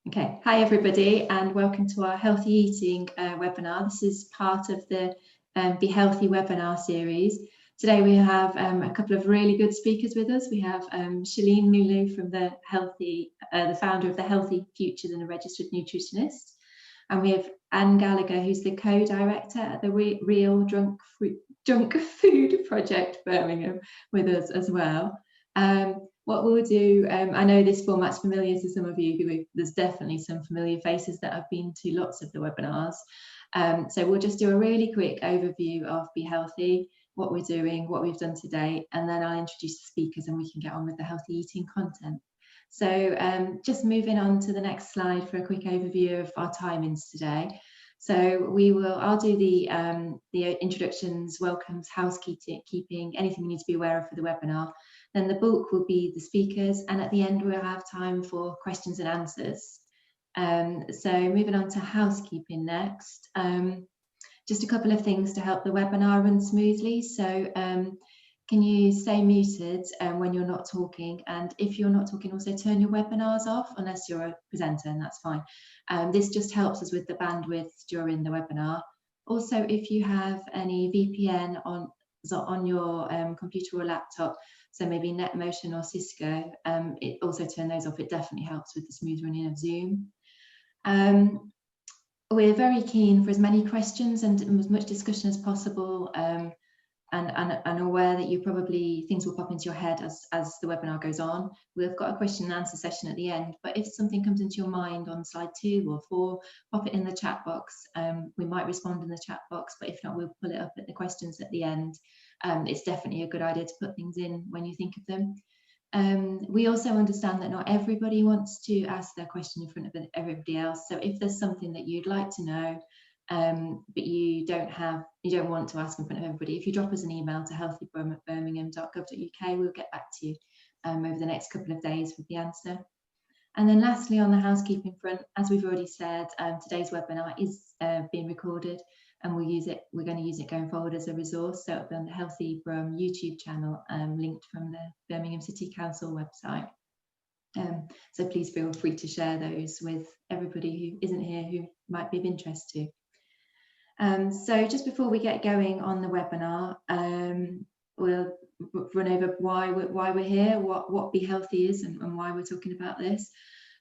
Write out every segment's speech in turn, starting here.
Okay, hi everybody and welcome to our healthy eating webinar. This is part of the Be Healthy webinar series. Today we have a couple of really good speakers with us. We have Shaleen, Meelu from the founder of the Healthy Futures and a registered nutritionist. And we have Gallagher, who's the co-director at the Real Junk Food Project Birmingham, with us as well. What we'll do, I know this format's familiar to some of you, there's definitely some familiar faces that have been to lots of the webinars. So we'll just do a really quick overview of Be Healthy, what we're doing, what we've done today, and then I'll introduce the speakers and we can get on with the healthy eating content. So just moving on to the next slide for a quick overview of our timings today. So I'll do the introductions, welcomes, housekeeping, anything you need to be aware of for the webinar. Then the bulk will be the speakers, and at the end we'll have time for questions and answers. So moving on to housekeeping next. Just a couple of things to help the webinar run smoothly. So can you stay muted when you're not talking? And if you're not talking, also turn your webinars off unless you're a presenter, and that's fine. This just helps us with the bandwidth during the webinar. Also, if you have any VPN on your computer or laptop, so maybe NetMotion or Cisco, it also turn those off. It definitely helps with the smooth running of Zoom. We're very keen for as many questions and as much discussion as possible, and aware that things will pop into your head as the webinar goes on. We've got a question and answer session at the end, but if something comes into your mind on slide 2 or 4, pop it in the chat box. We might respond in the chat box, but if not, we'll pull it up at the questions at the end. It's definitely a good idea to put things in when you think of them. We also understand that not everybody wants to ask their question in front of everybody else. So if there's something that you'd like to know, but you don't want to ask in front of everybody, if you drop us an email to healthybirmingham.gov.uk, we'll get back to you over the next couple of days with the answer. And then lastly, on the housekeeping front, as we've already said, today's webinar is being recorded, and we're going to use it going forward as a resource. So it'll be on the Healthy Brum YouTube channel, linked from the Birmingham City Council website. So please feel free to share those with everybody who isn't here who might be of interest to. So just before we get going on the webinar, we'll run over why we're here, what Be Healthy is, and why we're talking about this.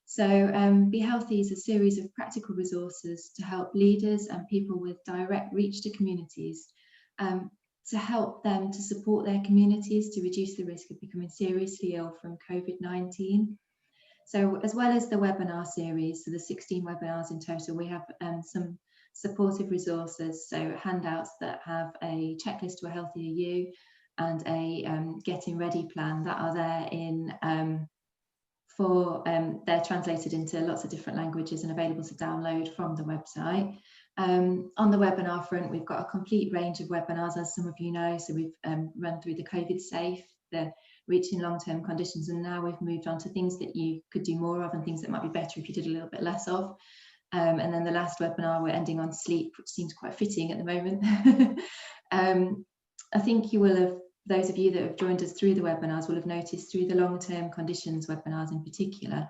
So Be Healthy is a series of practical resources to help leaders and people with direct reach to communities, to help them to support their communities to reduce the risk of becoming seriously ill from COVID-19. So as well as the webinar series, so the 16 webinars in total, we have some supportive resources, so handouts that have a checklist to a healthier you and a getting ready plan that are there they're translated into lots of different languages and available to download from the website. On the webinar front, we've got a complete range of webinars, as some of you know. So we've run through the COVID safe, the reaching long-term conditions, and now we've moved on to things that you could do more of and things that might be better if you did a little bit less of. And then the last webinar, we're ending on sleep, which seems quite fitting at the moment. I think you will have, those of you that have joined us through the webinars will have noticed through the long-term conditions webinars in particular,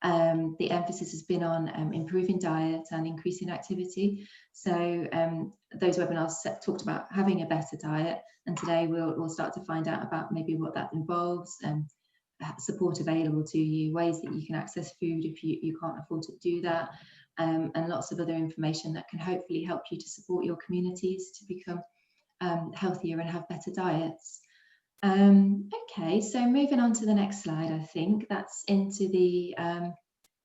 the emphasis has been on improving diet and increasing activity. So those webinars talked about having a better diet, and today we'll start to find out about maybe what that involves, support available to you, ways that you can access food if you can't afford to do that, and lots of other information that can hopefully help you to support your communities to become healthier and have better diets. Okay, so moving on to the next slide, I think that's into the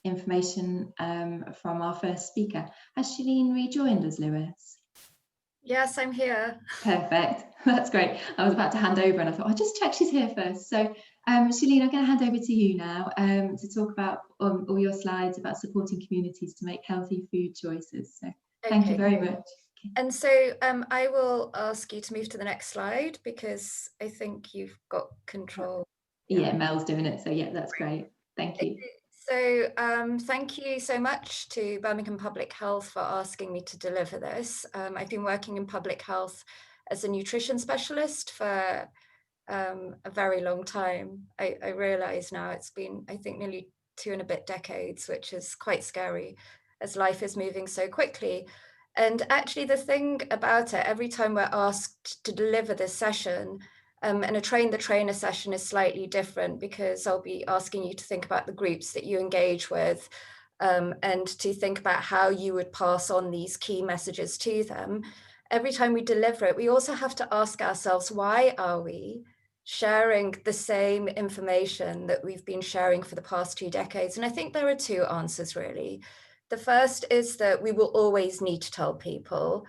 information from our first speaker. Has Shaleen rejoined us, Lewis? Yes, I'm here. Perfect, that's great. I was about to hand over and I thought I'll just check she's here first. So Shaleen, I'm going to hand over to you now to talk about all your slides about supporting communities to make healthy food choices. So thank you very much. And so I will ask you to move to the next slide because I think you've got control. Yeah, Mel's doing it. So yeah, that's great. Thank you. So thank you so much to Birmingham Public Health for asking me to deliver this. I've been working in public health as a nutrition specialist for a very long time. I realise now it's been, I think, nearly 2 and a bit decades, which is quite scary as life is moving so quickly. And actually the thing about it, every time we're asked to deliver this session, and a train the trainer session is slightly different, because I'll be asking you to think about the groups that you engage with, and to think about how you would pass on these key messages to them. Every time we deliver it, we also have to ask ourselves, why are we sharing the same information that we've been sharing for the past 2 decades? And I think there are 2 answers, really. The first is that we will always need to tell people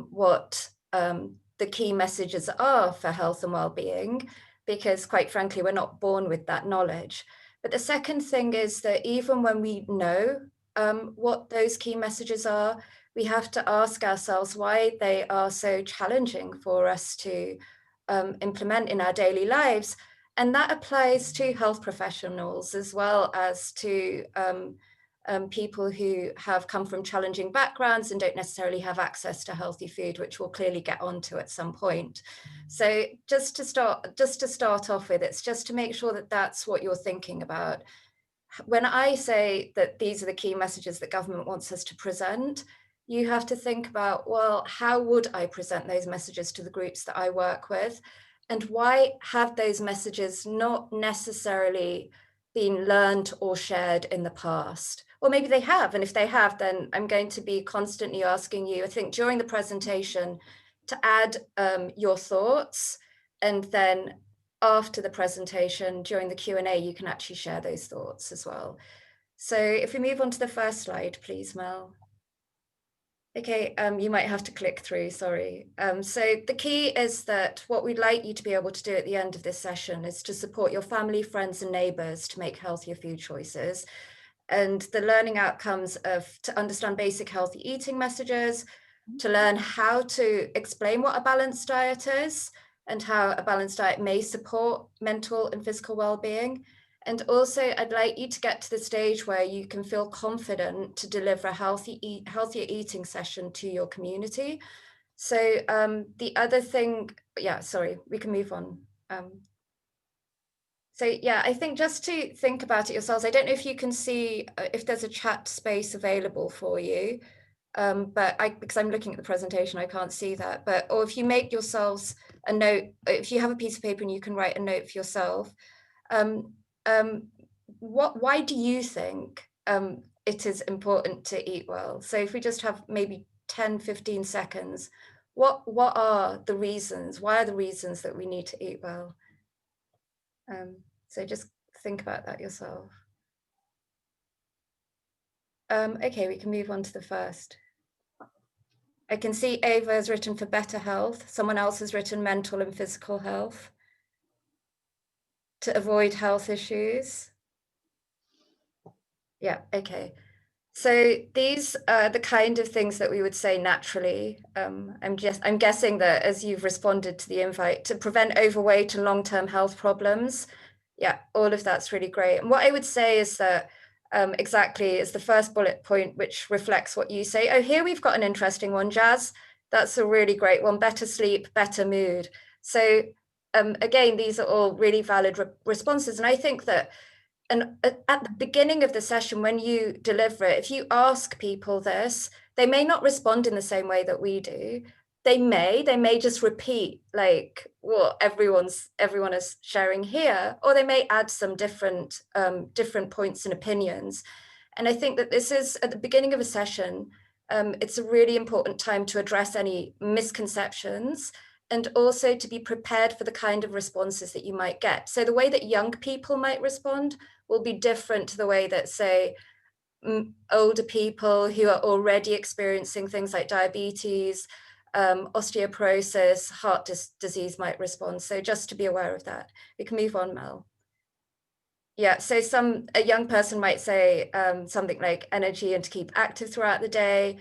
what the key messages are for health and well-being, because quite frankly, we're not born with that knowledge. But the second thing is that even when we know what those key messages are, we have to ask ourselves why they are so challenging for us to implement in our daily lives. And that applies to health professionals as well as to people who have come from challenging backgrounds and don't necessarily have access to healthy food, which we'll clearly get onto at some point. So just to start off with, it's just to make sure that that's what you're thinking about. When I say that these are the key messages that government wants us to present, you have to think about, well, how would I present those messages to the groups that I work with? And why have those messages not necessarily been learned or shared in the past? Or maybe they have, and if they have, then I'm going to be constantly asking you, I think during the presentation, to add your thoughts, and then after the presentation, during the Q&A, you can actually share those thoughts as well. So if we move on to the first slide, please, Mel. Okay, you might have to click through, sorry. So the key is that what we'd like you to be able to do at the end of this session is to support your family, friends, and neighbours to make healthier food choices. And the learning outcomes of to understand basic healthy eating messages, to learn how to explain what a balanced diet is and how a balanced diet may support mental and physical well-being. And also, I'd like you to get to the stage where you can feel confident to deliver a healthier eating session to your community. So the other thing, yeah, sorry, we can move on. So yeah, I think just to think about it yourselves, I don't know if you can see if there's a chat space available for you, but because I'm looking at the presentation, I can't see that. But or if you make yourselves a note, if you have a piece of paper and you can write a note for yourself, why do you think it is important to eat well? So if we just have maybe 10, 15 seconds, what are the reasons? Why are the reasons that we need to eat well? So just think about that yourself. Okay, we can move on to the first. I can see Ava has written for better health. Someone else has written mental and physical health. To avoid health issues. Yeah, okay. So these are the kind of things that we would say naturally. I'm guessing that as you've responded to the invite, to prevent overweight and long-term health problems. Yeah, all of that's really great. And what I would say is that exactly is the first bullet point, which reflects what you say. Oh, here we've got an interesting one, Jazz. That's a really great one. Better sleep, better mood. So again, these are all really valid responses. And I think that at the beginning of the session, when you deliver it, if you ask people this, they may not respond in the same way that we do. They may just repeat like what everyone is sharing here, or they may add some different points and opinions. And I think that this is at the beginning of a session. It's a really important time to address any misconceptions and also to be prepared for the kind of responses that you might get. So the way that young people might respond will be different to the way that, say, older people who are already experiencing things like diabetes, osteoporosis, heart disease might respond. So just to be aware of that. We can move on, Mel. Yeah, so a young person might say something like energy and to keep active throughout the day.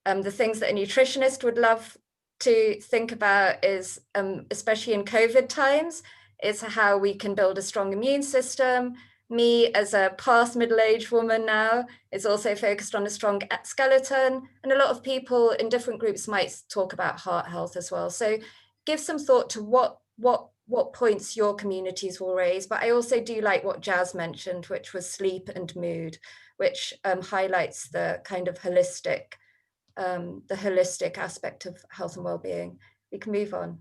The things that a nutritionist would love to think about is, especially in COVID times, is how we can build a strong immune system. Me, as a past middle-aged woman now, is also focused on a strong skeleton. And a lot of people in different groups might talk about heart health as well. So give some thought to what what points your communities will raise. But I also do like what Jazz mentioned, which was sleep and mood, which highlights the kind of holistic aspect of health and well-being. We can move on.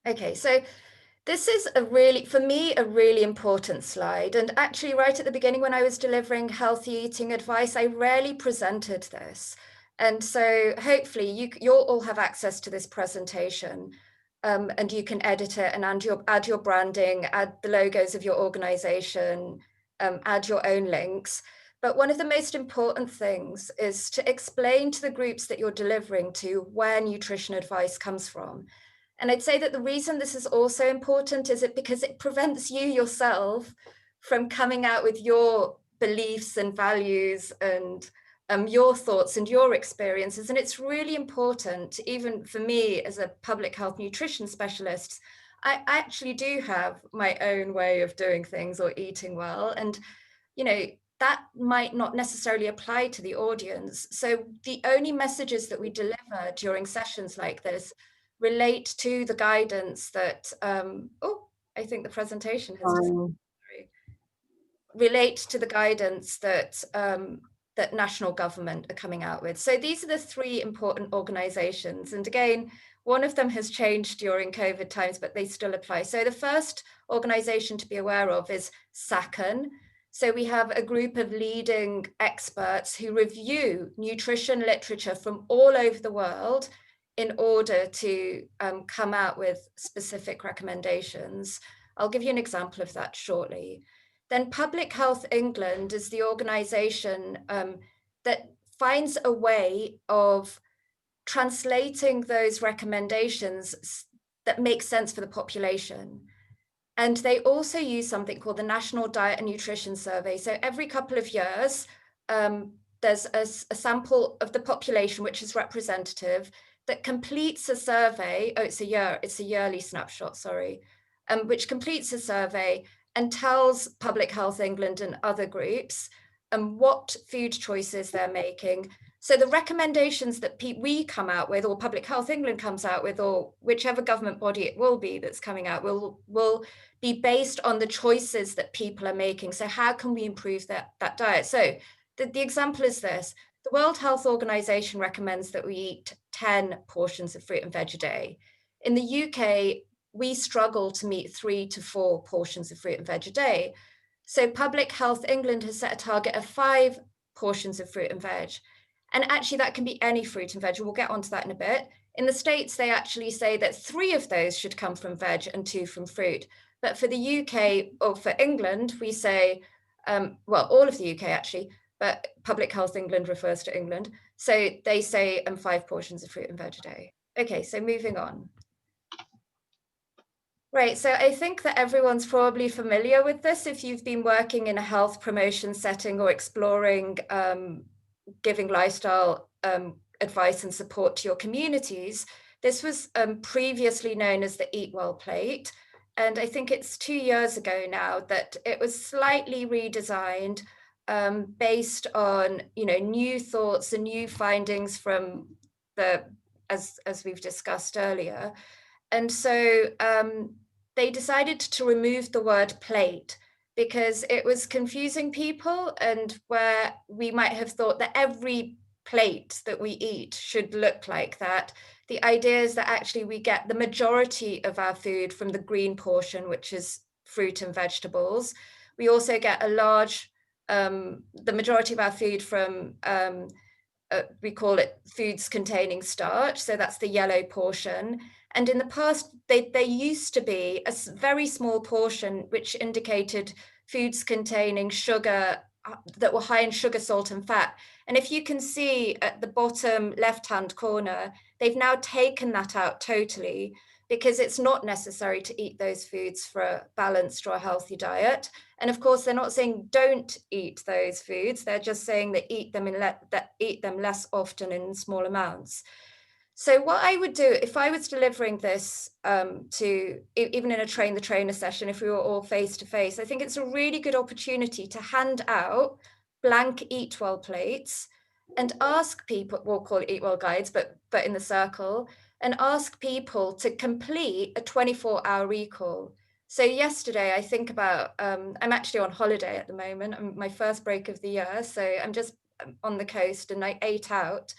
Okay, so this is for me, a really important slide. And actually right at the beginning, when I was delivering healthy eating advice, I rarely presented this. And so hopefully you'll all have access to this presentation, and you can edit it and add your branding, add the logos of your organization, add your own links. But one of the most important things is to explain to the groups that you're delivering to where nutrition advice comes from. And I'd say that the reason this is also important is because it prevents you yourself from coming out with your beliefs and values and your thoughts and your experiences. And it's really important, even for me as a public health nutrition specialist, I actually do have my own way of doing things or eating well. And, you know, that might not necessarily apply to the audience. So the only messages that we deliver during sessions like this relate to the guidance that, I think the presentation has relate to the guidance that that national government are coming out with. So these are the three important organizations. And again, one of them has changed during COVID times, but they still apply. So the first organization to be aware of is SACN. So we have a group of leading experts who review nutrition literature from all over the world in order to come out with specific recommendations. I'll give you an example of that shortly. Then Public Health England is the organisation that finds a way of translating those recommendations that make sense for the population. And they also use something called the National Diet and Nutrition Survey. So every couple of years, there's a sample of the population, which is representative, that completes a survey. Oh, it's a yearly snapshot, sorry, which completes a survey and tells Public Health England and other groups what food choices they're making. So the recommendations that we come out with, or Public Health England comes out with, or whichever government body it will be that's coming out, will be based on the choices that people are making. So how can we improve that diet? So the example is this. The World Health Organization recommends that we eat 10 portions of fruit and veg a day. In the UK, we struggle to meet 3 to 4 portions of fruit and veg a day. So Public Health England has set a target of 5 portions of fruit and veg. And actually that can be any fruit and veg. We'll get onto that in a bit. In the States, they actually say that 3 of those should come from veg and 2 from fruit. But for the UK, or for England, we say, well, all of the UK actually, but Public Health England refers to England. So they say 5 portions of fruit and veg a day. Okay, so moving on. Right, so I think that everyone's probably familiar with this if you've been working in a health promotion setting or exploring giving lifestyle advice and support to your communities. This was previously known as the Eat Well plate. And I think it's 2 years ago now that it was slightly redesigned based on, new thoughts and new findings from as we've discussed earlier. And so they decided to remove the word plate because it was confusing people, and where we might have thought that every plate that we eat should look like that. The idea is that actually we get the majority of our food from the green portion, which is fruit and vegetables. We also get the majority of our food from, we call it foods containing starch. So that's the yellow portion. And in the past, they used to be a very small portion, which indicated foods containing sugar that were high in sugar, salt, and fat. And if you can see at the bottom left-hand corner, they've now taken that out totally because it's not necessary to eat those foods for a balanced or a healthy diet. And of course, they're not saying don't eat those foods. They're just saying that eat them less often in small amounts. So what I would do if I was delivering this to even in a train the trainer session, if we were all face to face, I think it's a really good opportunity to hand out blank Eat Well plates and ask people, we'll call it Eat Well guides, but in the circle, and ask people to complete a 24-hour recall. So yesterday, I think about, I'm actually on holiday at the moment, my first break of the year, so I'm just on the coast, and I ate out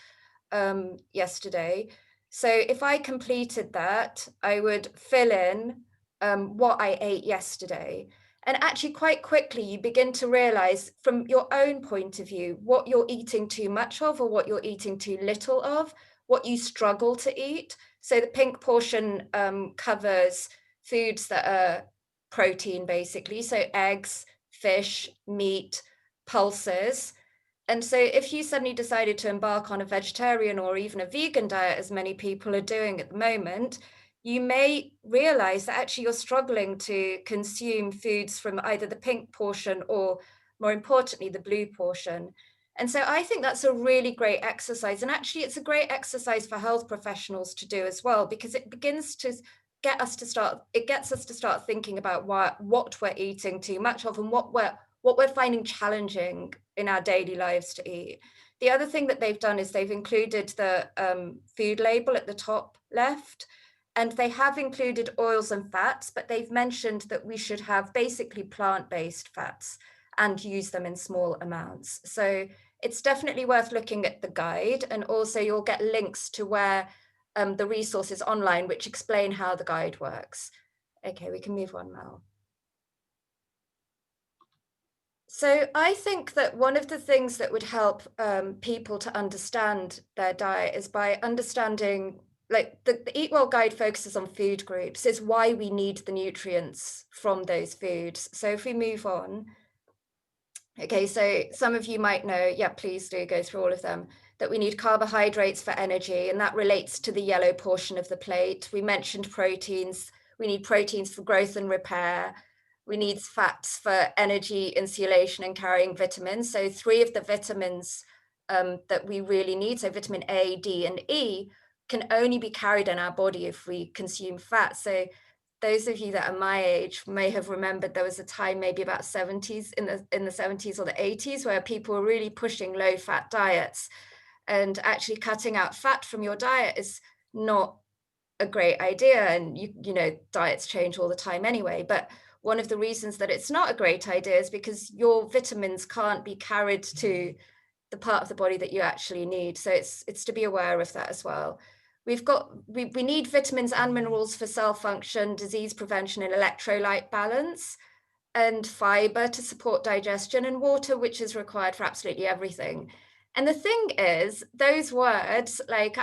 yesterday. So if I completed that, I would fill in what I ate yesterday. And actually quite quickly, you begin to realize from your own point of view, what you're eating too much of or what you're eating too little of, what you struggle to eat. So the pink portion covers foods that are protein, basically. So eggs, fish, meat, pulses. And so if you suddenly decided to embark on a vegetarian or even a vegan diet, as many people are doing at the moment, you may realize that actually you're struggling to consume foods from either the pink portion or, more importantly, the blue portion. And so I think that's a really great exercise. And actually, it's a great exercise for health professionals to do as well, because it begins to gets us to start thinking about what we're eating too much of and what we're finding challenging in our daily lives to eat. The other thing that they've done is they've included the food label at the top left, and they have included oils and fats, but they've mentioned that we should have basically plant-based fats and use them in small amounts. So it's definitely worth looking at the guide, and also you'll get links to where the resources online which explain how the guide works. Okay, we can move on now. So I think that one of the things that would help people to understand their diet is by understanding, like the Eat Well guide focuses on food groups, is why we need the nutrients from those foods. So if we move on. Okay, so some of you might know, yeah, please do go through all of them, that we need carbohydrates for energy, and that relates to the yellow portion of the plate. We mentioned proteins. We need proteins for growth and repair. We need fats for energy, insulation, and carrying vitamins. So 3 of the vitamins that we really need, so vitamin A, D, and E, can only be carried in our body if we consume fat. So those of you that are my age may have remembered there was a time, maybe about 70s, in the 70s or the 80s, where people were really pushing low fat diets, and actually cutting out fat from your diet is not a great idea. And you know, diets change all the time anyway, but one of the reasons that it's not a great idea is because your vitamins can't be carried to the part of the body that you actually need. So it's to be aware of that as well. We need vitamins and minerals for cell function, disease prevention, and electrolyte balance, and fiber to support digestion, and water, which is required for absolutely everything. And the thing is, those words, like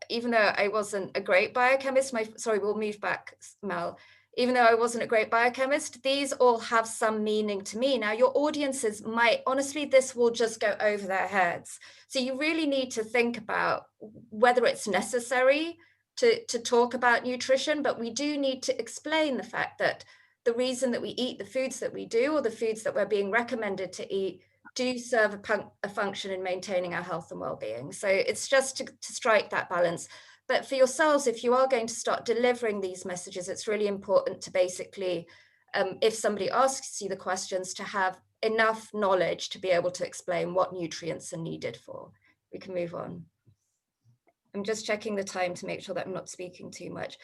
even though I wasn't a great biochemist, we'll move back, Mel. Even though I wasn't a great biochemist, these all have some meaning to me. Now, your audiences might, honestly, this will just go over their heads. So you really need to think about whether it's necessary to talk about nutrition, but we do need to explain the fact that the reason that we eat the foods that we do, or the foods that we're being recommended to eat, do serve a function in maintaining our health and well-being. So it's just to strike that balance. But for yourselves, if you are going to start delivering these messages, it's really important to basically, if somebody asks you the questions, to have enough knowledge to be able to explain what nutrients are needed for. We can move on. I'm just checking the time to make sure that I'm not speaking too much.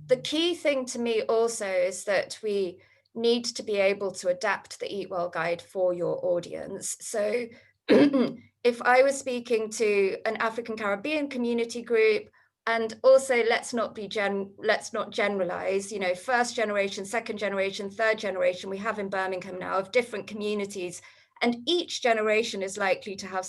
The key thing to me also is that we need to be able to adapt the Eat Well guide for your audience. So if I was speaking to an African Caribbean community group, and also let's not generalize, you know, first generation, second generation, third generation, we have in Birmingham now of different communities, and each generation is likely to have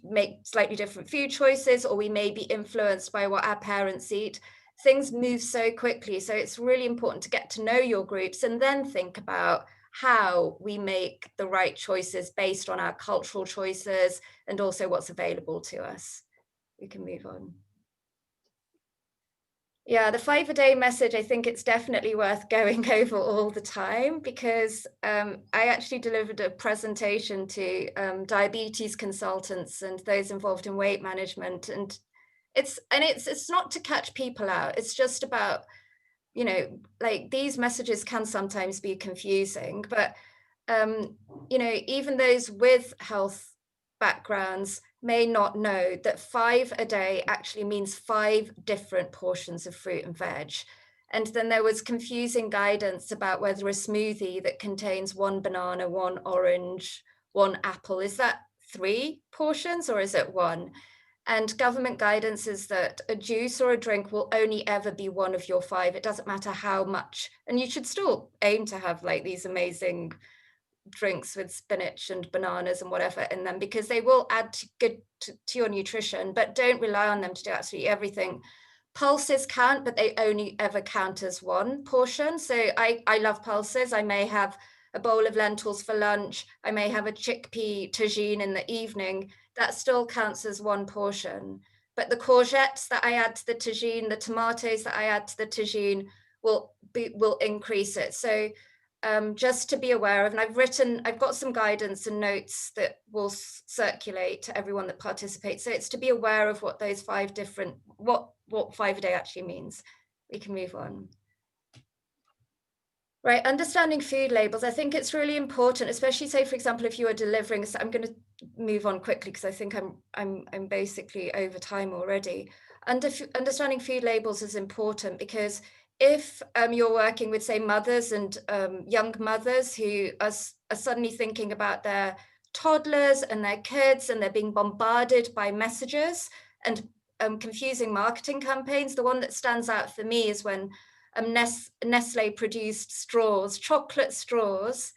make slightly different food choices, or we may be influenced by what our parents eat. Things move so quickly. So it's really important to get to know your groups and then think about how we make the right choices based on our cultural choices and also what's available to us. We can move on. Yeah, the 5 a day message, I think it's definitely worth going over all the time, because I actually delivered a presentation to diabetes consultants and those involved in weight management. And it's not to catch people out. It's just about, you know, like, these messages can sometimes be confusing, but you know, even those with health backgrounds may not know that 5 a day actually means 5 different portions of fruit and veg. And then there was confusing guidance about whether a smoothie that contains 1 banana, 1 orange, 1 apple, is that 3 portions or is it 1? And government guidance is that a juice or a drink will only ever be one of your 5. It doesn't matter how much. And you should still aim to have like these amazing drinks with spinach and bananas and whatever in them, because they will add good to your nutrition, but don't rely on them to do absolutely everything. Pulses count, but they only ever count as 1 portion. So I love pulses. I may have a bowl of lentils for lunch. I may have a chickpea tagine in the evening. That still counts as 1 portion. But the courgettes that I add to the tagine, the tomatoes that I add to the tagine will increase it. So just to be aware of, and I've got some guidance and notes that will circulate to everyone that participates. So it's to be aware of what those 5 different, what 5 a day actually means. We can move on. Right, understanding food labels. I think it's really important, especially say, for example, if you are delivering, so I'm going to move on quickly because I think I'm basically over time already. Understanding food labels is important because if you're working with, say, mothers and young mothers who are suddenly thinking about their toddlers and their kids, and they're being bombarded by messages and confusing marketing campaigns, the one that stands out for me is when Nestle produced straws, chocolate straws,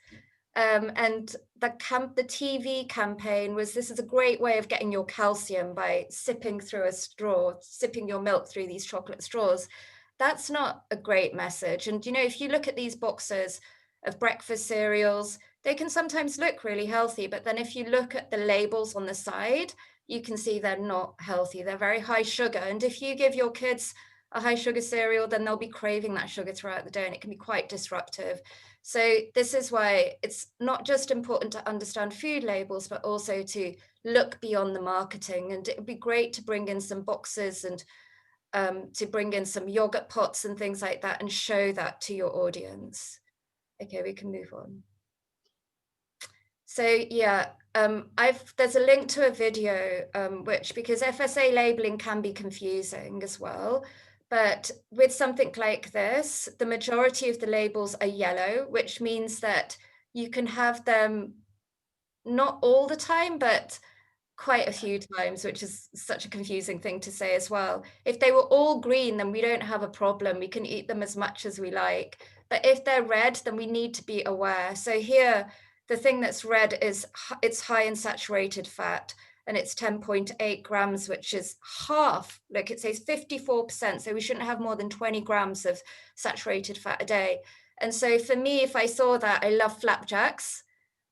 and the TV campaign was, this is a great way of getting your calcium by sipping through a straw, sipping your milk through these chocolate straws. That's not a great message. And, you know, if you look at these boxes of breakfast cereals, they can sometimes look really healthy, but then if you look at the labels on the side, you can see they're not healthy. They're very high sugar. And if you give your kids a high sugar cereal, then they'll be craving that sugar throughout the day, and it can be quite disruptive. So this is why it's not just important to understand food labels, but also to look beyond the marketing. And it would be great to bring in some boxes and to bring in some yogurt pots and things like that and show that to your audience. Okay, we can move on. So yeah, there's a link to a video, which, because FSA labeling can be confusing as well, but with something like this, the majority of the labels are yellow, which means that you can have them not all the time, but quite a few times, which is such a confusing thing to say as well. If they were all green, then we don't have a problem. We can eat them as much as we like. But if they're red, then we need to be aware. So here, the thing that's red is it's high in saturated fat, and it's 10.8 grams, which is half. Look, it says 54%. So we shouldn't have more than 20 grams of saturated fat a day. And so for me, if I saw that, I love flapjacks.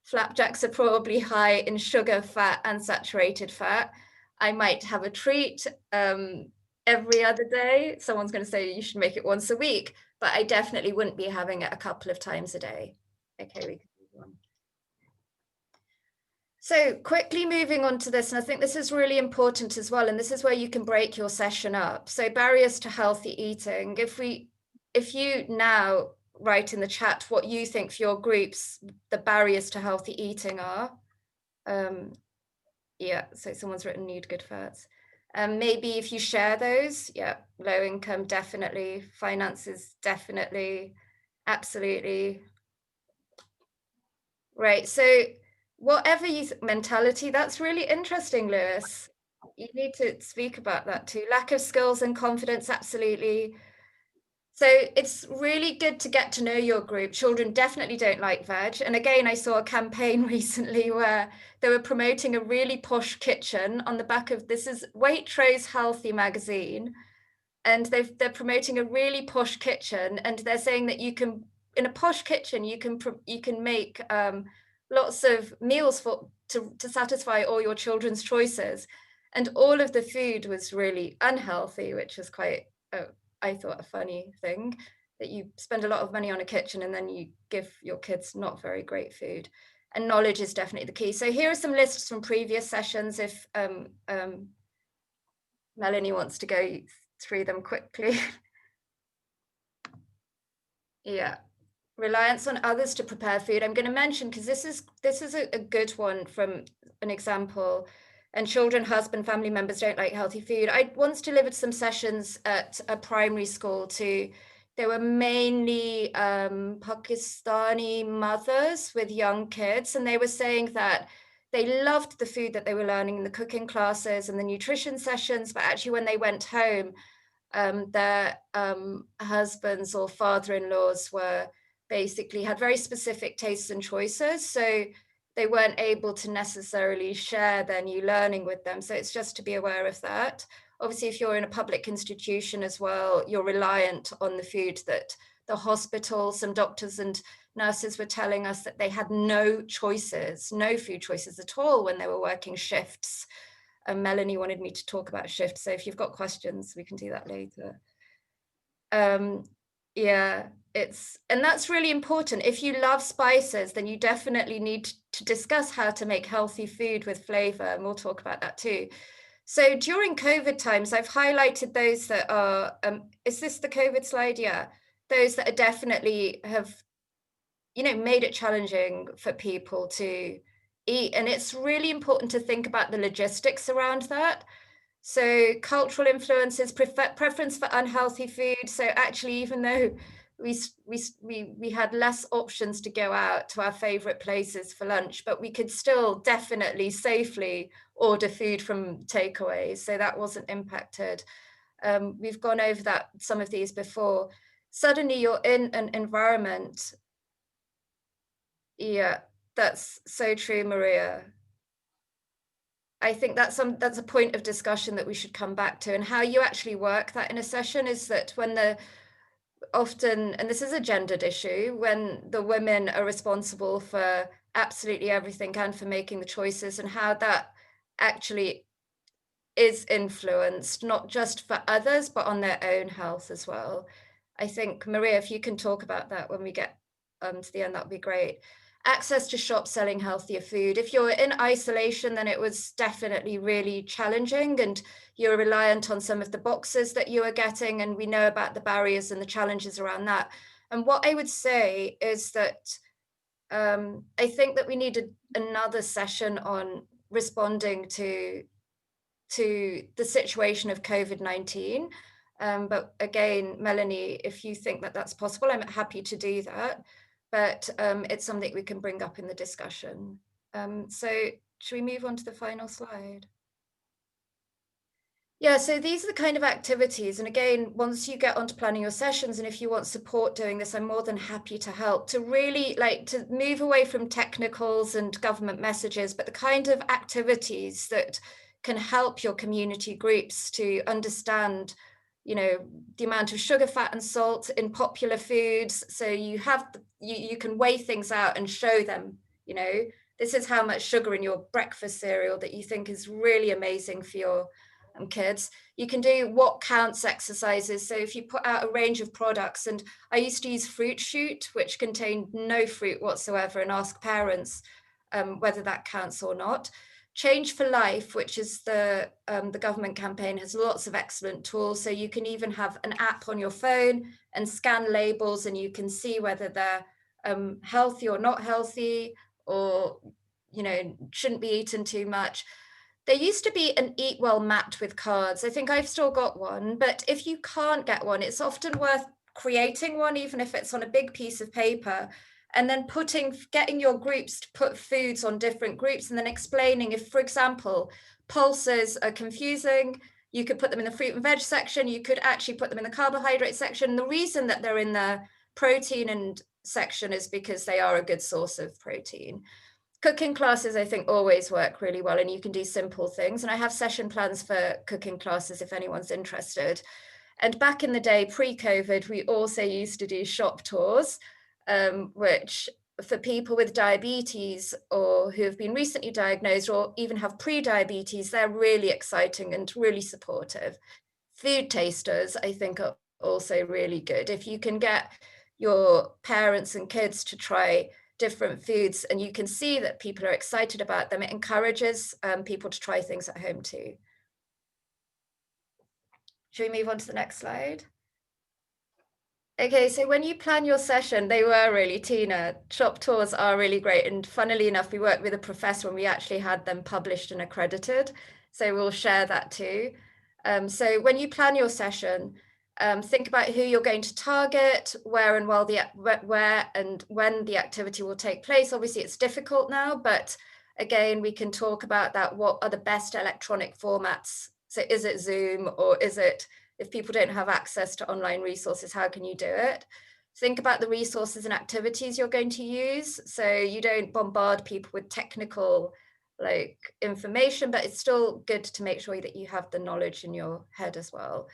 Flapjacks are probably high in sugar, fat, and saturated fat. I might have a treat every other day. Someone's going to say you should make it once a week, but I definitely wouldn't be having it a couple of times a day. Okay, we can move on. So quickly moving on to this, and I think this is really important as well, and this is where you can break your session up. So barriers to healthy eating. If you now write in the chat what you think for your groups the barriers to healthy eating are. Yeah, so someone's written need good fats. Maybe if you share those, yeah, low income, definitely. Finances, definitely. Absolutely. Right, so whatever you mentality, that's really interesting, Lewis. You need to speak about that too. Lack of skills and confidence, absolutely. So it's really good to get to know your group. Children definitely don't like veg. And again, I saw a campaign recently where they were promoting a really posh kitchen on the back of, this is Waitrose Healthy magazine. And they're promoting a really posh kitchen. And they're saying that you can, in a posh kitchen, you can make lots of meals to satisfy all your children's choices. And all of the food was really unhealthy, which was quite, I thought, a funny thing, that you spend a lot of money on a kitchen and then you give your kids not very great food. And knowledge is definitely the key. So here are some lists from previous sessions if Melanie wants to go through them quickly. Yeah. Reliance on others to prepare food. I'm going to mention, because this is a good one from an example. and children, husband, family members don't like healthy food. I once delivered some sessions at a primary school to, they were mainly Pakistani mothers with young kids, and they were saying that they loved the food that they were learning in the cooking classes and the nutrition sessions, but actually when they went home, their husbands or father-in-laws were basically had very specific tastes and choices. So they weren't able to necessarily share their new learning with them. So it's just to be aware of that. Obviously, if you're in a public institution as well, you're reliant on the food that the hospital, some doctors and nurses were telling us that they had no choices, no food choices at all when they were working shifts. And Melanie wanted me to talk about shifts. So if you've got questions, we can do that later. Yeah, and that's really important. If you love spices, then you definitely need to discuss how to make healthy food with flavor, and we'll talk about that too. So during COVID times, I've highlighted those that are, is this the COVID slide? Yeah, those that are definitely have, made it challenging for people to eat. And it's really important to think about the logistics around that. So cultural influences, preference for unhealthy food. So actually, even though we had less options to go out to our favorite places for lunch, but we could still definitely safely order food from takeaways. So that wasn't impacted. We've gone over some of these before. Suddenly you're in an environment. Yeah, that's so true, Maria. I think that's a point of discussion that we should come back to, and how you actually work that in a session is that when often, and this is a gendered issue, when the women are responsible for absolutely everything and for making the choices, and how that actually is influenced, not just for others, but on their own health as well. I think, Maria, if you can talk about that when we get to the end, that would be great. Access to shops selling healthier food. If you're in isolation, then it was definitely really challenging, and you're reliant on some of the boxes that you are getting, and we know about the barriers and the challenges around that. And what I would say is that I think that we need another session on responding to the situation of COVID-19. But again, Melanie, if you think that that's possible, I'm happy to do that. But it's something we can bring up in the discussion. So should we move on to the final slide? Yeah, so these are the kind of activities. And again, once you get onto planning your sessions, and if you want support doing this, I'm more than happy to help, to really to move away from technicals and government messages, but the kind of activities that can help your community groups to understand, the amount of sugar, fat, and salt in popular foods. So you can weigh things out and show them, this is how much sugar in your breakfast cereal that you think is really amazing for your kids. You can do what counts exercises. So if you put out a range of products, and I used to use Fruit Shoot, which contained no fruit whatsoever, and ask parents whether that counts or not. Change4Life, which is the government campaign, has lots of excellent tools. So you can even have an app on your phone and scan labels, and you can see whether they're healthy or not healthy, or shouldn't be eaten too much. There used to be an Eat Well mat with cards. I think I've still got one, but if you can't get one, it's often worth creating one, even if it's on a big piece of paper, and then getting your groups to put foods on different groups, and then explaining if, for example, pulses are confusing, you could put them in the fruit and veg section, you could actually put them in the carbohydrate section. The reason that they're in the protein and section is because they are a good source of protein. Cooking classes, I think, always work really well, and you can do simple things. And I have session plans for cooking classes if anyone's interested. And back in the day, pre-COVID, we also used to do shop tours, which for people with diabetes or who have been recently diagnosed or even have pre-diabetes, they're really exciting and really supportive. Food tasters, I think, are also really good. If you can get your parents and kids to try different foods and you can see that people are excited about them, it encourages people to try things at home too. Should we move on to the next slide? Okay, so when you plan your session, they were really, Tina, shop tours are really great. And funnily enough, we worked with a professor and we actually had them published and accredited. So we'll share that too. So when you plan your session, think about who you're going to target, where and where and when the activity will take place. Obviously, it's difficult now, but again, we can talk about that. What are the best electronic formats? So is it Zoom, or is it, if people don't have access to online resources, how can you do it? Think about the resources and activities you're going to use, so you don't bombard people with technical information, but it's still good to make sure that you have the knowledge in your head as well.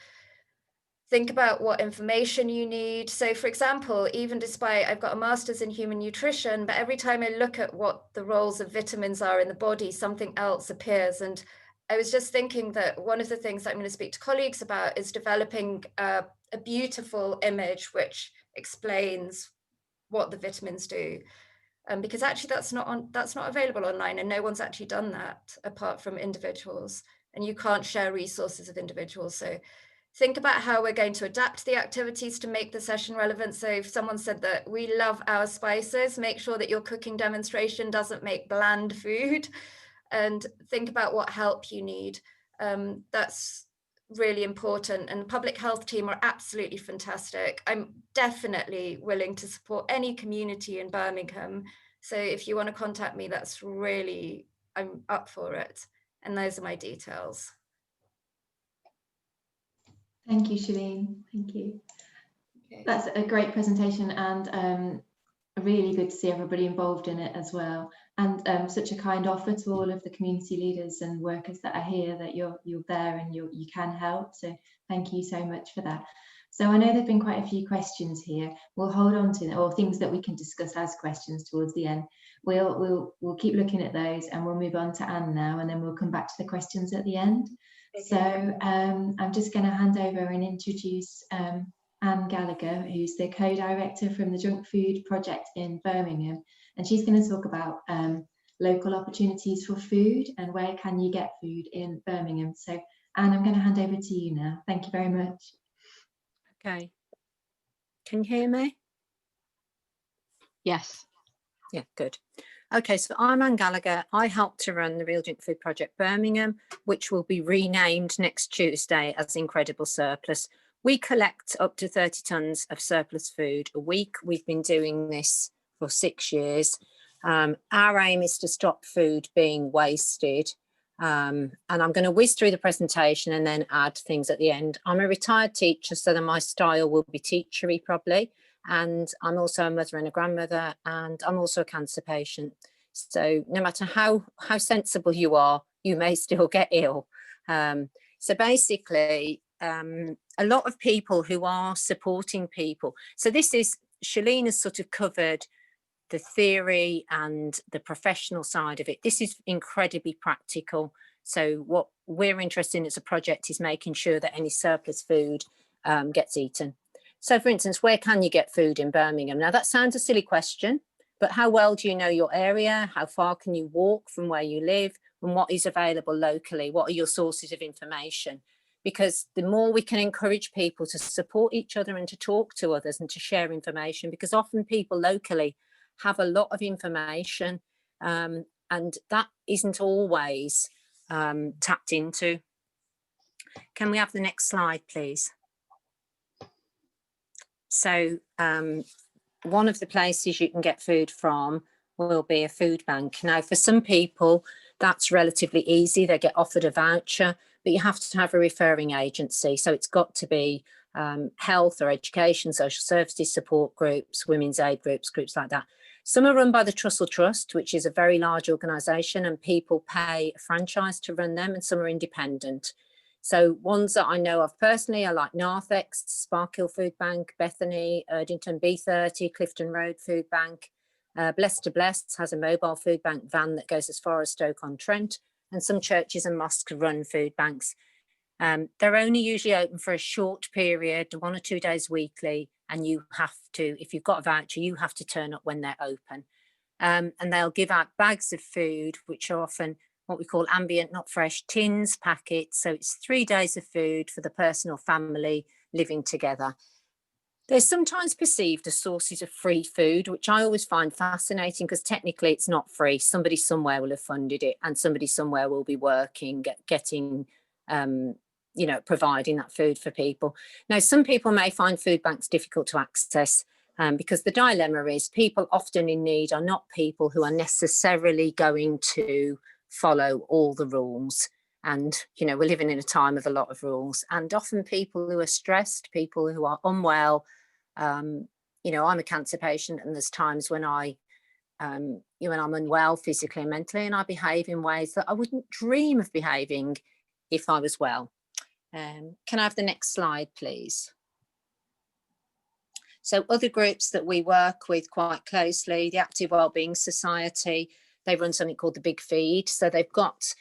Think about what information you need. So for example, even despite I've got a master's in human nutrition, but every time I look at what the roles of vitamins are in the body, something else appears. And I was just thinking that one of the things that I'm going to speak to colleagues about is developing a beautiful image which explains what the vitamins do. Because actually that's not available online, and no one's actually done that apart from individuals, and you can't share resources with individuals. So think about how we're going to adapt the activities to make the session relevant. So if someone said that we love our spices, make sure that your cooking demonstration doesn't make bland food, and think about what help you need. That's really important, and the public health team are absolutely fantastic. I'm definitely willing to support any community in Birmingham. So if you want to contact me, that's really, I'm up for it. And those are my details. Thank you, Shaleen. Thank you. Okay. That's a great presentation, and really good to see everybody involved in it as well. And such a kind offer to all of the community leaders and workers that are here, that you're there and you can help. So thank you so much for that. So I know there've been quite a few questions here. We'll hold on to, or things that we can discuss as questions towards the end. We'll keep looking at those, and we'll move on to Anne now, and then we'll come back to the questions at the end. Okay. So I'm just going to hand over and introduce Anne Gallagher, who's the co-director from the Junk Food Project in Birmingham, and she's going to talk about local opportunities for food and where can you get food in Birmingham. So Anne, I'm going to hand over to you now. Thank you very much. Okay. Can you hear me? Yes. Yeah, good. Okay, so I'm Anne Gallagher. I help to run the Real Junk Food Project Birmingham, which will be renamed next Tuesday as Incredible Surplus. We collect up to 30 tonnes of surplus food a week. We've been doing this for 6 years. Our aim is to stop food being wasted. And I'm going to whiz through the presentation and then add things at the end. I'm a retired teacher, so then my style will be teachery probably. And I'm also a mother and a grandmother, and I'm also a cancer patient. So no matter how sensible you are, you may still get ill. So basically, a lot of people who are supporting people. So this is, Shaleen has sort of covered the theory and the professional side of it. This is incredibly practical. So what we're interested in as a project is making sure that any surplus food gets eaten. So for instance, where can you get food in Birmingham? Now that sounds a silly question, but how well do you know your area? How far can you walk from where you live? And what is available locally? What are your sources of information? Because the more we can encourage people to support each other and to talk to others and to share information, because often people locally have a lot of information and that isn't always tapped into. Can we have the next slide, please? So one of the places you can get food from will be a food bank. Now, for some people, that's relatively easy. They get offered a voucher, but you have to have a referring agency. So it's got to be health or education, social services support groups, women's aid groups, groups like that. Some are run by the Trussell Trust, which is a very large organisation, and people pay a franchise to run them, and some are independent. So ones that I know of personally are like Narthex, Sparkhill Food Bank, Bethany, Erdington B30, Clifton Road Food Bank. Blessed to Blessed has a mobile food bank van that goes as far as Stoke-on-Trent, and some churches and mosques run food banks. They're only usually open for a short period, 1 or 2 days weekly, and you have to, if you've got a voucher, you have to turn up when they're open. And they'll give out bags of food, which are often what we call ambient, not fresh, tins, packets. So it's 3 days of food for the person or family living together. They're sometimes perceived as sources of free food, which I always find fascinating because technically it's not free. Somebody somewhere will have funded it and somebody somewhere will be working, getting, providing that food for people. Now, some people may find food banks difficult to access because the dilemma is people often in need are not people who are necessarily going to follow all the rules. And, we're living in a time of a lot of rules, and often people who are stressed, people who are unwell. I'm a cancer patient, and there's times when when I'm unwell physically and mentally, and I behave in ways that I wouldn't dream of behaving if I was well. Can I have the next slide, please? So other groups that we work with quite closely, the Active Wellbeing Society, they run something called the Big Feed. So they've got,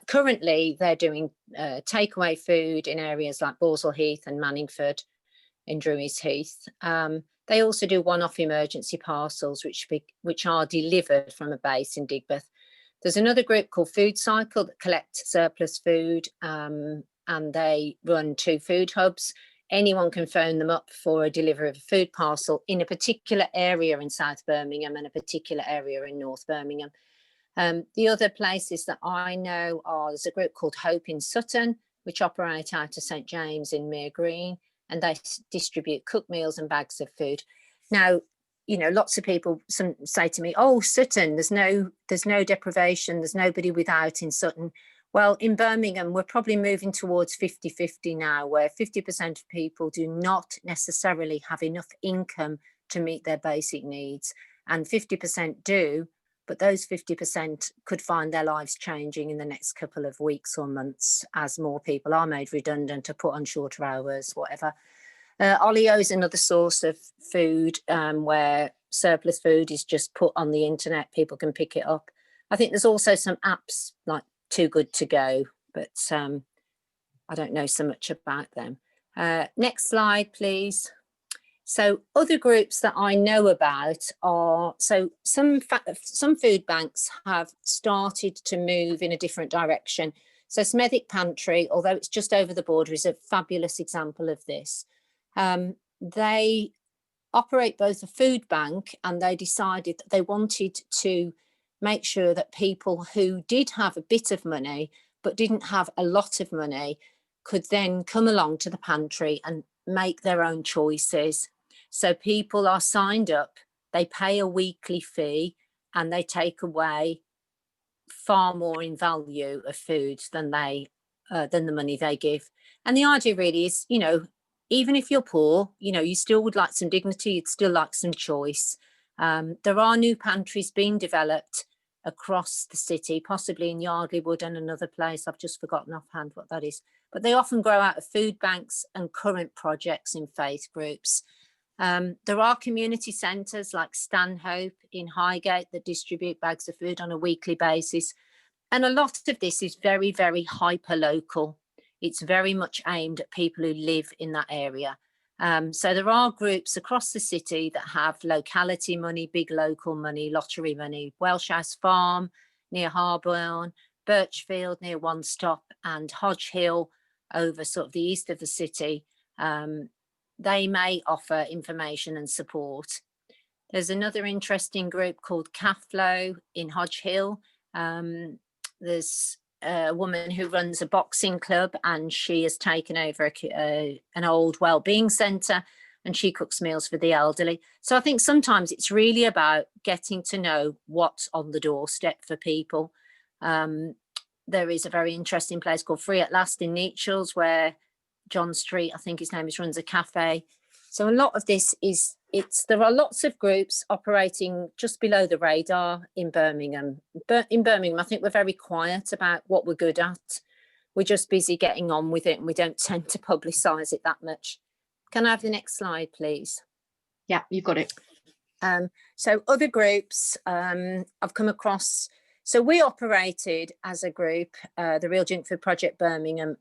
currently they're doing takeaway food in areas like Borsall Heath and Manningford in Drury's Heath. They also do one-off emergency parcels, which are delivered from a base in Digbeth. There's another group called Food Cycle that collect surplus food, and they run 2 food hubs. Anyone can phone them up for a delivery of a food parcel in a particular area in South Birmingham and a particular area in North Birmingham. The other places that I know are, there's a group called Hope in Sutton, which operate out of St James in Mere Green, and they distribute cooked meals and bags of food. Now, lots of people say to me, oh, Sutton, there's no deprivation, there's nobody without in Sutton. Well, in Birmingham, we're probably moving towards 50-50 now, where 50% of people do not necessarily have enough income to meet their basic needs, and 50% do, but those 50% could find their lives changing in the next couple of weeks or months as more people are made redundant or put on shorter hours, whatever. Olio is another source of food where surplus food is just put on the internet, people can pick it up. I think there's also some apps like Too Good To Go, but I don't know so much about them. Next slide, please. So other groups that I know about are, so some food banks have started to move in a different direction. So Smethwick Pantry, although it's just over the border, is a fabulous example of this. They operate both a food bank, and they decided that they wanted to make sure that people who did have a bit of money but didn't have a lot of money could then come along to the pantry and make their own choices. So people are signed up, they pay a weekly fee, and they take away far more in value of food than the money they give. And the idea really is, even if you're poor, you still would like some dignity, you'd still like some choice. There are new pantries being developed across the city, possibly in Yardleywood and another place. I've just forgotten offhand what that is. But they often grow out of food banks and current projects in faith groups. There are community centres like Stanhope in Highgate that distribute bags of food on a weekly basis. And a lot of this is very, very hyper-local. It's very much aimed at people who live in that area. So there are groups across the city that have locality money, big local money, lottery money, Welsh House Farm near Harborne, Birchfield near One Stop, and Hodge Hill over sort of the east of the city. They may offer information and support. There's another interesting group called CAFLO in Hodge Hill. There's a woman who runs a boxing club, and she has taken over an old wellbeing centre, and she cooks meals for the elderly. So I think sometimes it's really about getting to know what's on the doorstep for people. There is a very interesting place called Free at Last in Nechells, where John Street, I think his name is, runs a cafe. So a lot of this is, there are lots of groups operating just below the radar in Birmingham. In Birmingham, I think we're very quiet about what we're good at. We're just busy getting on with it, and we don't tend to publicise it that much. Can I have the next slide, please? Yeah, you've got it. So other groups I've come across. So we operated as a group, the Real Junk Food Project Birmingham,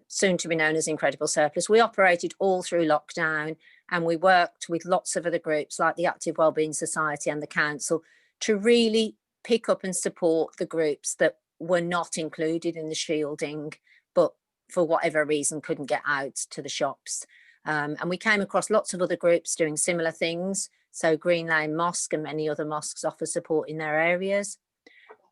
soon to be known as Incredible Surplus. We operated all through lockdown, and we worked with lots of other groups like the Active Wellbeing Society and the council to really pick up and support the groups that were not included in the shielding, but for whatever reason couldn't get out to the shops. And we came across lots of other groups doing similar things. So Green Lane Mosque and many other mosques offer support in their areas.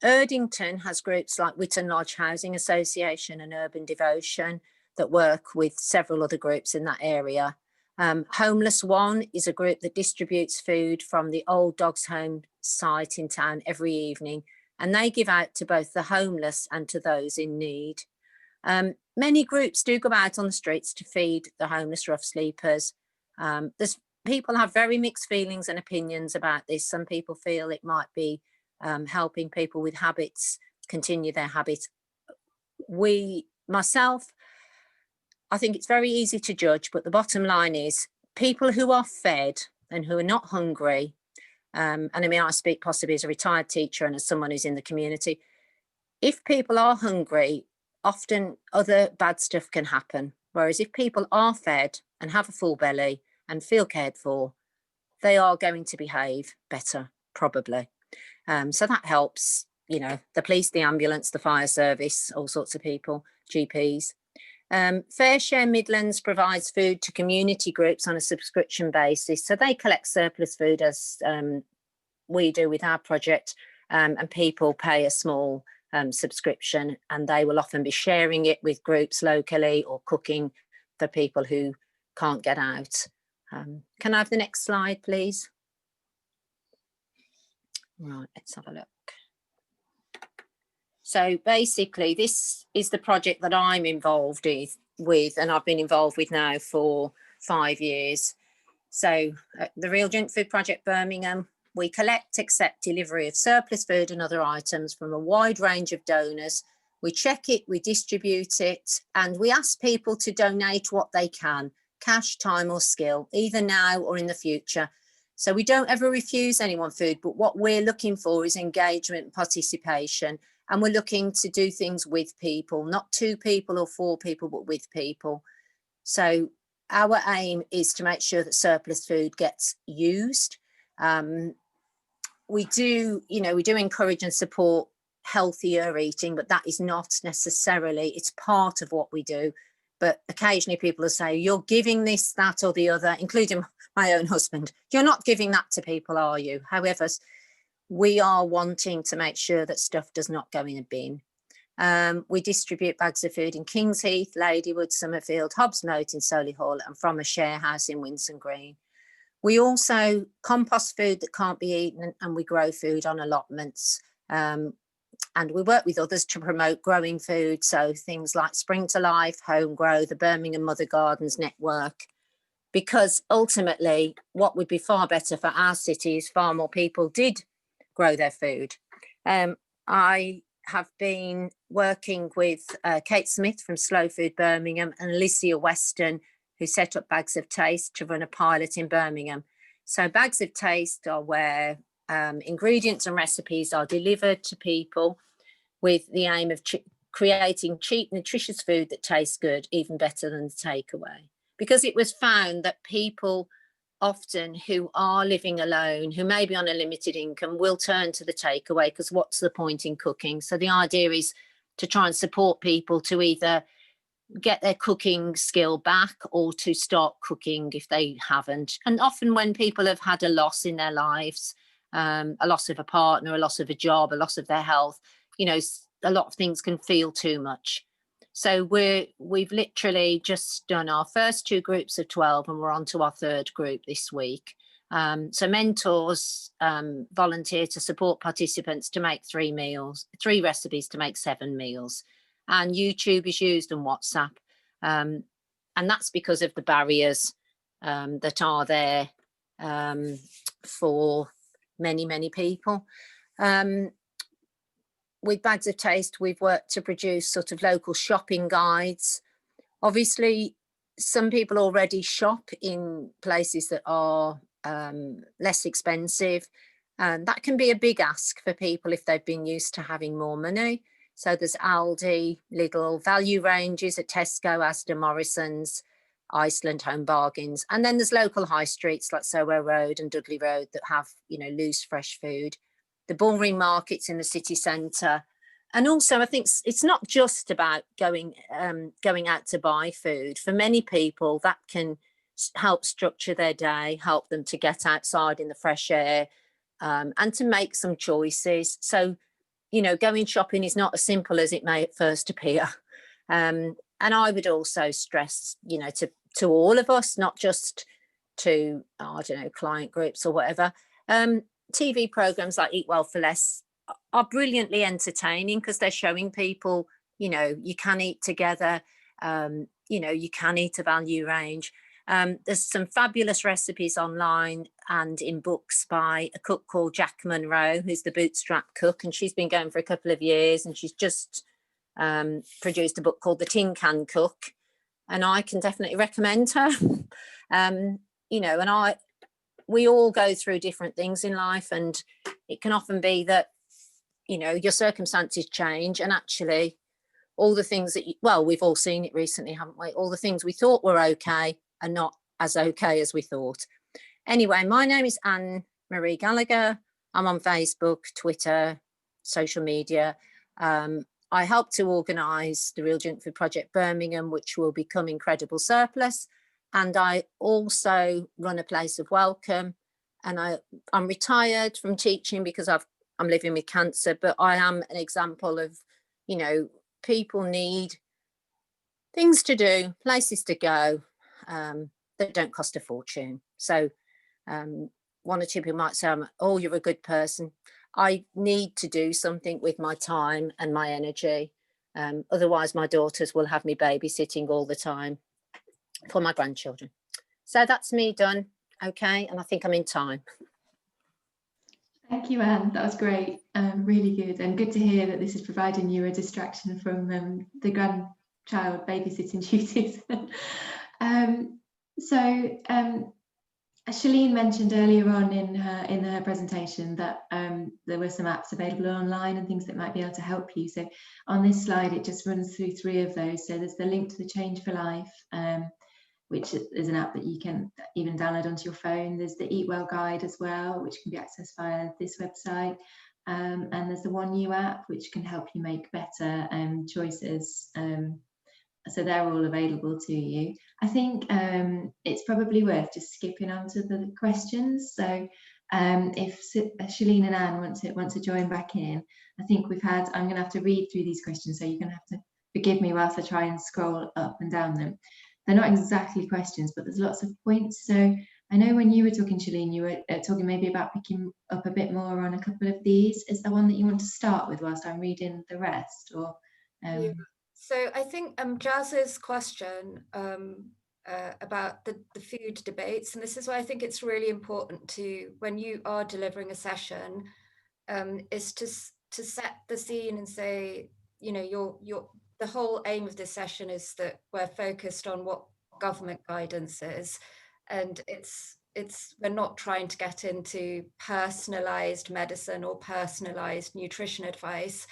Erdington has groups like Witton Lodge Housing Association and Urban Devotion that work with several other groups in that area. Homeless One is a group that distributes food from the Old Dogs Home site in town every evening, and they give out to both the homeless and to those in need. Many groups do go out on the streets to feed the homeless rough sleepers. People have very mixed feelings and opinions about this. Some people feel it might be helping people with habits continue their habits. I think it's very easy to judge, but the bottom line is people who are fed and who are not hungry, and I mean, I speak possibly as a retired teacher and as someone who's in the community, if people are hungry, often other bad stuff can happen. Whereas if people are fed and have a full belly and feel cared for, they are going to behave better, probably. So that helps, you know, the police, the ambulance, the fire service, all sorts of people, GPs. Fair Share Midlands provides food to community groups on a subscription basis. So they collect surplus food as we do with our project, and people pay a small subscription, and they will often be sharing it with groups locally or cooking for people who can't get out. Can I have the next slide, please? Right, let's have a look. So basically, this is the project that I'm involved with, and I've been involved with now for 5 years. So the Real Junk Food Project Birmingham, we collect, accept delivery of surplus food and other items from a wide range of donors. We check it, we distribute it, and we ask people to donate what they can, cash, time or skill, either now or in the future. So we don't ever refuse anyone food, but what we're looking for is engagement and participation. And we're looking to do things with people, not 2 people or 4 people, but with people. So our aim is to make sure that surplus food gets used. We do encourage and support healthier eating, but that is not necessarily, it's part of what we do. But occasionally people will say, you're giving this, that or the other, including my own husband. You're not giving that to people, are you? However, we are wanting to make sure that stuff does not go in a bin. We distribute bags of food in Kingsheath, Ladywood, Summerfield, Hobbs Moat in Solihull, and from a share house in Winson Green. We also compost food that can't be eaten, and we grow food on allotments. And we work with others to promote growing food. So things like Spring to Life, Home Grow, the Birmingham Mother Gardens Network. Because ultimately, what would be far better for our city is far more people did grow their food. I have been working with Kate Smith from Slow Food Birmingham and Alicia Weston, who set up Bags of Taste to run a pilot in Birmingham. So Bags of Taste are where ingredients and recipes are delivered to people with the aim of creating cheap, nutritious food that tastes good, even better than the takeaway. Because it was found that people often who are living alone, who may be on a limited income, will turn to the takeaway, because what's the point in cooking? So the idea is to try and support people to either get their cooking skill back or to start cooking if they haven't. And often when people have had a loss in their lives, a loss of a partner, a loss of a job, a loss of their health, you know, a lot of things can feel too much. So we've literally just done our first 2 groups of 12, and we're on to our 3rd group this week. So mentors volunteer to support participants to make 3 recipes to make 7 meals. And YouTube is used, and WhatsApp. And that's because of the barriers that are there for many, many people. With Bags of Taste, we've worked to produce sort of local shopping guides. Obviously, some people already shop in places that are less expensive. And that can be a big ask for people if they've been used to having more money. So there's Aldi, Lidl, value ranges at Tesco, Asda, Morrison's, Iceland, Home Bargains. And then there's local high streets like Soho Road and Dudley Road that have, you know, loose, fresh food. The Bullring markets in the city centre. And also, I think it's not just about going out to buy food. For many people, that can help structure their day, help them to get outside in the fresh air, and to make some choices. So, you know, going shopping is not as simple as it may at first appear. And I would also stress, you know, to all of us, not just to, I don't know, client groups or whatever. TV programs like Eat Well for Less are brilliantly entertaining because they're showing people, you know, you can eat together, you know, you can eat a value range. There's some fabulous recipes online and in books by a cook called Jack Monroe, who's the bootstrap cook, and she's been going for a couple of years, and she's just produced a book called The Tin Can Cook, and I can definitely recommend her. You know, and we all go through different things in life, and it can often be that, you know, your circumstances change, and actually all the things that well, we've all seen it recently, haven't we? All the things we thought were okay are not as okay as we thought. Anyway, my name is Anne Marie Gallagher. I'm on Facebook, Twitter, social media. I help to organise the Real Junk Food Project Birmingham, which will become Incredible Surplus. And I also run a place of welcome. And I'm retired from teaching because I'm living with cancer, but I am an example of, you know, people need things to do, places to go that don't cost a fortune. So one or two people might say, oh, you're a good person. I need to do something with my time and my energy. Otherwise, my daughters will have me babysitting all the time for my grandchildren. So that's me done. Okay. And I think I'm in time. Thank you, Anne. That was great. Really good. And good to hear that this is providing you a distraction from the grandchild babysitting duties. Shaleen mentioned earlier on in her presentation that there were some apps available online and things that might be able to help you. So on this slide, it just runs through 3 of those. So there's the link to the Change4Life, which is an app that you can even download onto your phone. There's the Eat Well guide as well, which can be accessed via this website. And there's the One You app, which can help you make better choices. So they're all available to you. I think it's probably worth just skipping on to the questions. So if Shaleen and Anne want to join back in, I think I'm going to have to read through these questions, so you're going to have to forgive me whilst I try and scroll up and down them. They're not exactly questions, but there's lots of points. So I know when you were talking, Shaleen, you were talking maybe about picking up a bit more on a couple of these. Is there one that you want to start with whilst I'm reading the rest? Or yeah. So I think Jazz's question about the food debates, and this is why I think it's really important to, when you are delivering a session, is to set the scene and say, you know, the whole aim of this session is that we're focused on what government guidance is, and we're not trying to get into personalized medicine or personalized nutrition advice.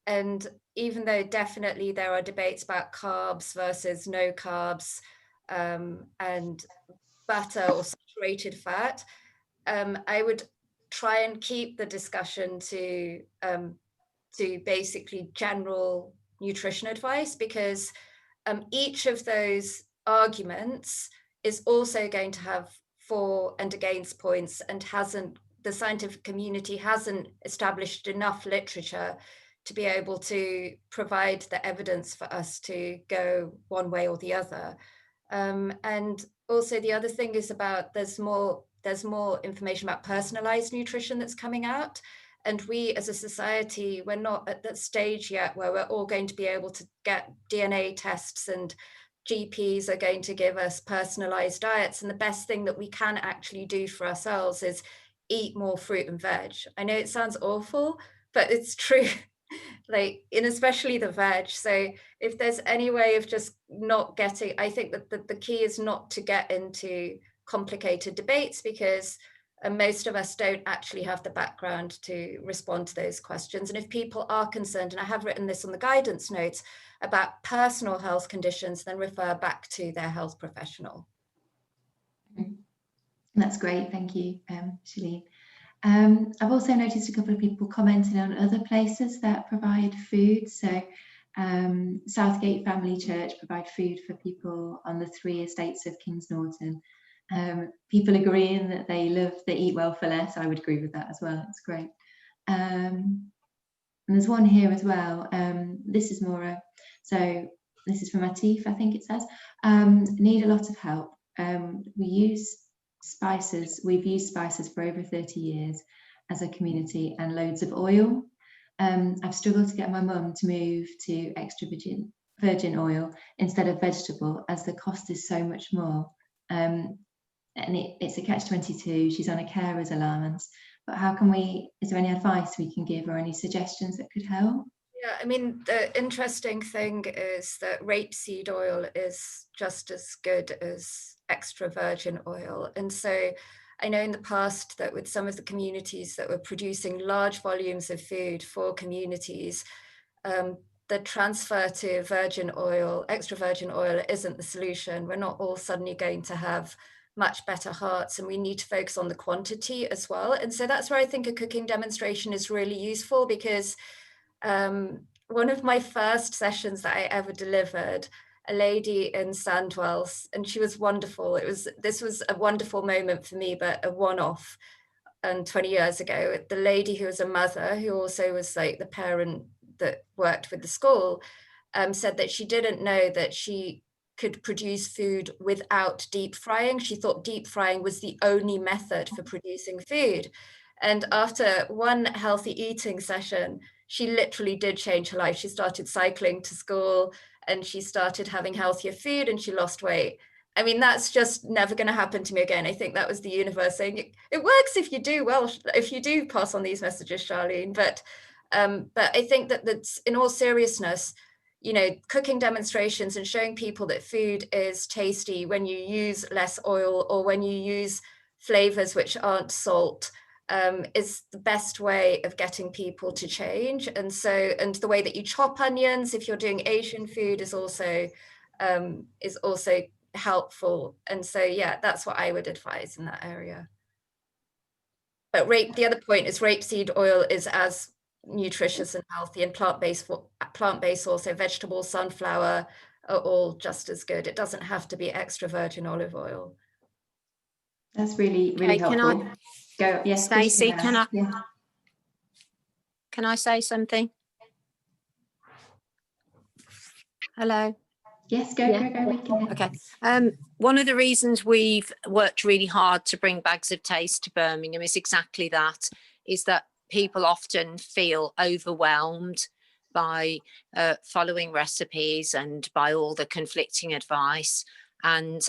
And even though definitely there are debates about carbs versus no carbs, and butter or saturated fat, I would try and keep the discussion to basically general nutrition advice, because each of those arguments is also going to have for and against points, and the scientific community hasn't established enough literature to be able to provide the evidence for us to go one way or the other. And also the other thing is about there's more information about personalized nutrition that's coming out. And we as a society, we're not at that stage yet where we're all going to be able to get DNA tests and GPs are going to give us personalized diets. And the best thing that we can actually do for ourselves is eat more fruit and veg. I know it sounds awful, but it's true. Like, and especially the veg. So if there's any way of just not getting, I think that the key is not to get into complicated debates, because most of us don't actually have the background to respond to those questions. And if people are concerned, and I have written this on the guidance notes, about personal health conditions, then refer back to their health professional. That's great, thank you, Shaleen. I've also noticed a couple of people commenting on other places that provide food. So Southgate Family Church provide food for people on the 3 estates of Kings Norton. People agreeing that they eat well for less. I would agree with that as well. It's great. And there's one here as well. This is more, so this is from Atif, I think it says. Need a lot of help. We've used spices for over 30 years as a community, and loads of oil. I've struggled to get my mum to move to extra virgin oil instead of vegetable, as the cost is so much more. And it's a catch-22. She's on a carer's allowance. But how can is there any advice we can give or any suggestions that could help? Yeah, I mean, the interesting thing is that rapeseed oil is just as good as extra virgin oil. And so I know in the past that with some of the communities that were producing large volumes of food for communities, the transfer to virgin oil, extra virgin oil, isn't the solution. We're not all suddenly going to have much better hearts, and we need to focus on the quantity as well. And so that's where I think a cooking demonstration is really useful, because one of my first sessions that I ever delivered, a lady in Sandwell, and she was wonderful. This was a wonderful moment for me, but a one-off. And 20 years ago, the lady who was a mother, who also was like the parent that worked with the school, said that she didn't know that she could produce food without deep frying. She thought deep frying was the only method for producing food. And after one healthy eating session, she literally did change her life. She started cycling to school, and she started having healthier food, and she lost weight. I mean, that's just never going to happen to me again. I think that was the universe saying it works if you do well, if you do pass on these messages, Shaleen. But I think that's, in all seriousness, you know, cooking demonstrations and showing people that food is tasty when you use less oil, or when you use flavors which aren't salt, is the best way of getting people to change. And the way that you chop onions, if you're doing Asian food, is also helpful. And so, yeah, that's what I would advise in that area. But the other point is rapeseed oil is as nutritious and healthy, and plant-based also, vegetables, sunflower, are all just as good. It doesn't have to be extra virgin olive oil. That's really, really helpful. Go, yes, Stacey, can I say something? Hello. Yes, go. We can hear. Okay. One of the reasons we've worked really hard to bring Bags of Taste to Birmingham is exactly that, is that people often feel overwhelmed by following recipes and by all the conflicting advice. And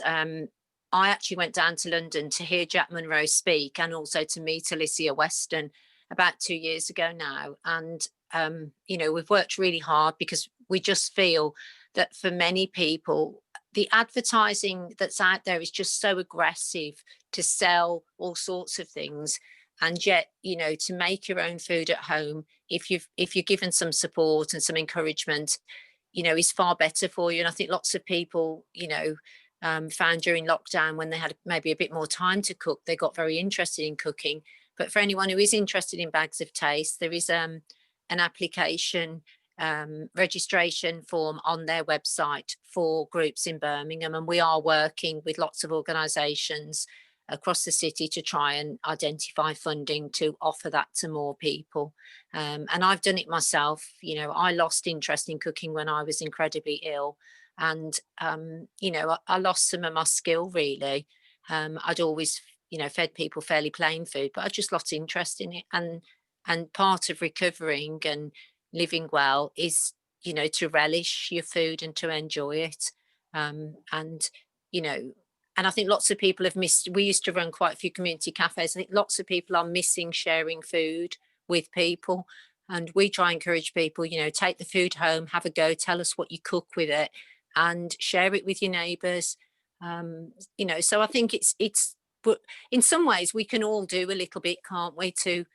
I actually went down to London to hear Jack Monroe speak, and also to meet Alicia Weston about 2 years ago now. And, you know, we've worked really hard, because we just feel that for many people, the advertising that's out there is just so aggressive to sell all sorts of things. And yet, you know, to make your own food at home, if you're given some support and some encouragement, you know, is far better for you. And I think lots of people, you know, found during lockdown, when they had maybe a bit more time to cook, they got very interested in cooking. But for anyone who is interested in Bags of Taste, there is an application registration form on their website for groups in Birmingham, and we are working with lots of organisations across the city to try and identify funding to offer that to more people. And I've done it myself. You know, I lost interest in cooking when I was incredibly ill, and you know, I lost some of my skill really. I'd always, you know, fed people fairly plain food, but I just lost interest in it. And part of recovering and living well is, you know, to relish your food and to enjoy it. And, you know, and I think lots of people have missed, we used to run quite a few community cafes. I think lots of people are missing sharing food with people. And we try and encourage people, you know, take the food home, have a go, tell us what you cook with it, and share it with your neighbours. You know, so I think it's, but in some ways we can all do a little bit, can't we, to,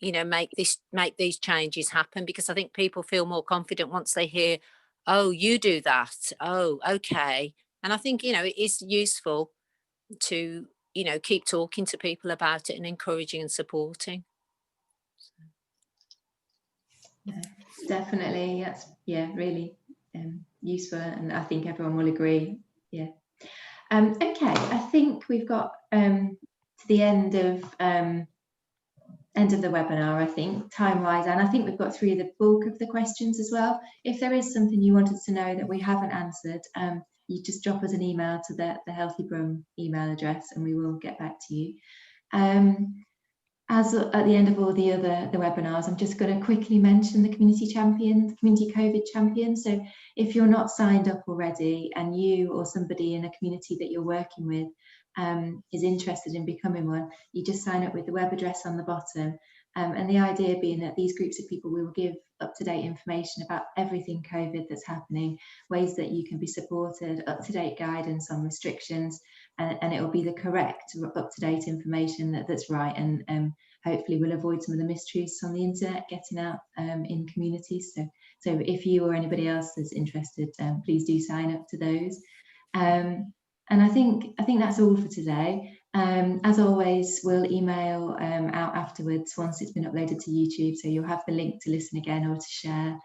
you know, make these changes happen, because I think people feel more confident once they hear, oh, you do that, oh, okay. And I think, you know, it is useful to, you know, keep talking to people about it and encouraging and supporting. Yeah. definitely. That's really useful, and I think everyone will agree. Yeah. Okay, I think we've got to the end of the webinar, I think, time-wise, and I think we've got through the bulk of the questions as well. If there is something you wanted to know that we haven't answered, you just drop us an email to the Healthy Brum email address, and we will get back to you. As at the end of all the webinars, I'm just going to quickly mention the community COVID champion. So if you're not signed up already, and you or somebody in a community that you're working with is interested in becoming one, you just sign up with the web address on the bottom. And the idea being that these groups of people will give up-to-date information about everything COVID that's happening, ways that you can be supported, up-to-date guidance on restrictions, and it will be the correct up-to-date information that's right, and hopefully we'll avoid some of the mistruths on the internet getting out in communities. So if you or anybody else is interested, please do sign up to those. And I think that's all for today. As always, we'll email out afterwards once it's been uploaded to YouTube, so you'll have the link to listen again or to share.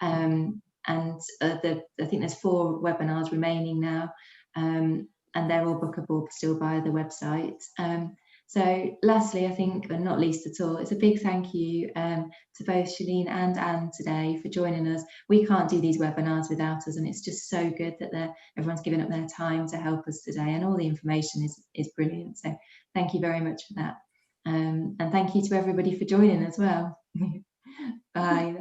And I think there's 4 webinars remaining now, and they're all bookable still via the website. So lastly, I think, and not least at all, it's a big thank you to both Shaleen and Anne today for joining us. We can't do these webinars without us, and it's just so good that everyone's given up their time to help us today, and all the information is brilliant. So thank you very much for that. And thank you to everybody for joining as well. Bye.